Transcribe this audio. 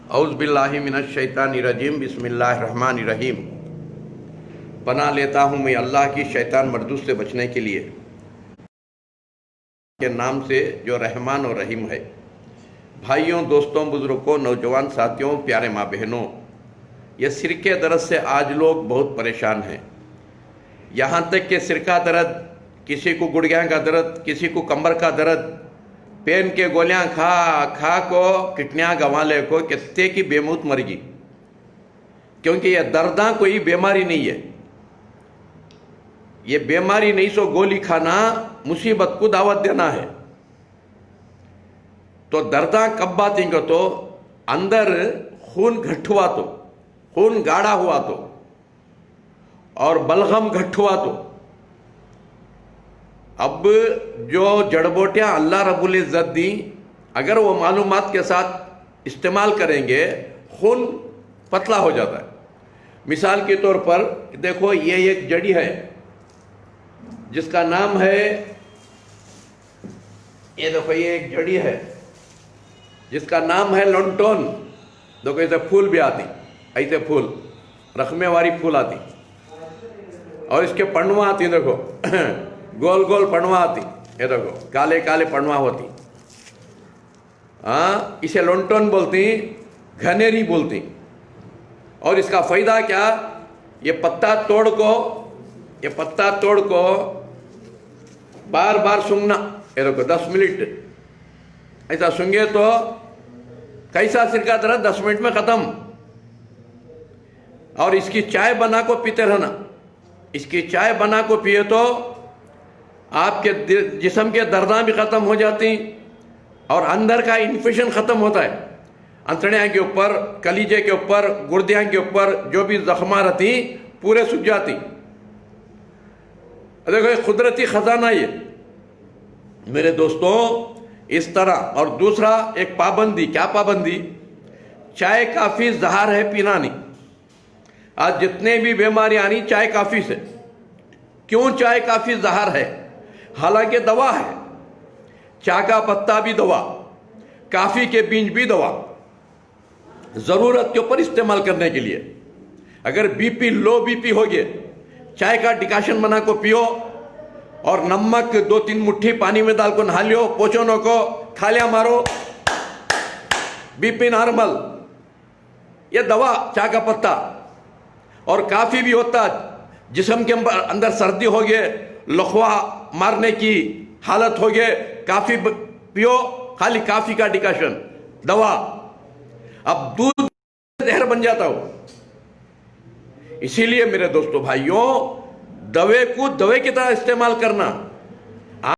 औज़ुबिल्लाहि मिनश्शैतानिर्रजीम बिस्मिल्लाहिर्रहमानिर्रहीम। पनाह लेता हूँ मैं अल्लाह की शैतान मरदूस से बचने के लिए, के नाम से जो रहमान और रहीम है। भाइयों, दोस्तों, बुजुर्गों, नौजवान साथियों, प्यारे माँ बहनों, ये सिर के दर्द से आज लोग बहुत परेशान हैं। यहाँ तक कि सिर का दर्द, किसी को गुड़घिया का दर्द, किसी को कमर का दर्द, पेन के गोलियां खा खा को किडनियां गंवा ले को कितने की बेमौत मरगी, क्योंकि यह दर्दा कोई बीमारी नहीं है। ये बीमारी नहीं सो गोली खाना मुसीबत को दावत देना है। तो दर्दा कब बात को तो अंदर खून घट हुआ तो, खून गाढ़ा हुआ तो, और बलगम घट हुआ तो अब जो जड़बोटियाँ अल्लाह रब्बुल इज़्ज़त दी, अगर वो मालूमात के साथ इस्तेमाल करेंगे, खून पतला हो जाता है। मिसाल के तौर पर देखो, ये एक जड़ी है जिसका नाम है, ये देखो, ये एक जड़ी है जिसका नाम है लॉन्टोन। देखो, ऐसे फूल भी आती, ऐसे फूल रखमे वाली फूल आती, और इसके पन्नुआ आती, देखो गोल गोल पड़वा आती, ये देखो काले काले पड़वा होती। हाँ, इसे लॉन्टोन बोलती, घनेरी बोलती। और इसका फायदा क्या, ये पत्ता तोड़ को बार बार सूंघना, ये देखो 10 मिनट ऐसा सूंघे तो कैसा सिर का दर्द 10 मिनट में खत्म। और इसकी चाय बना को पीते रहना। इसकी चाय बना को पिए तो आपके जिस्म के दर्दां भी ख़त्म हो जाती, और अंदर का इन्फेक्शन ख़त्म होता है। अंतड़ियाँ के ऊपर, कलीजे के ऊपर, गुर्दियाँ के ऊपर जो भी जख्मा रहती पूरे सूख जाती। देखो, ये कुदरती ख़जाना ये मेरे दोस्तों, इस तरह। और दूसरा एक पाबंदी, क्या पाबंदी, चाय काफ़ी जहर है, पीना नहीं। आज जितने भी बीमारी आनी चाय काफ़ी से। क्यों चाय काफ़ी जहर है? हालांकि दवा है, चाय का पत्ता भी दवा, काफ़ी के बीज भी दवा, ज़रूरत के ऊपर इस्तेमाल करने के लिए। अगर बीपी लो बीपी हो गए, चाय का डिकाशन बना को पियो, और नमक 2-3 मुट्ठी पानी में डाल को नहा लियो, पोचोनों को खा लिया, मारो, बीपी नॉर्मल। ये दवा, चाय का पत्ता। और काफ़ी भी होता, जिस्म के अंदर सर्दी हो गए, लखवा मारने की हालत हो गए, काफ़ी पियो, खाली काफ़ी का डिकाशन, दवा। अब दूध जहर बन जाता हो। इसीलिए मेरे दोस्तों भाइयों, दवे को दवे की तरह इस्तेमाल करना।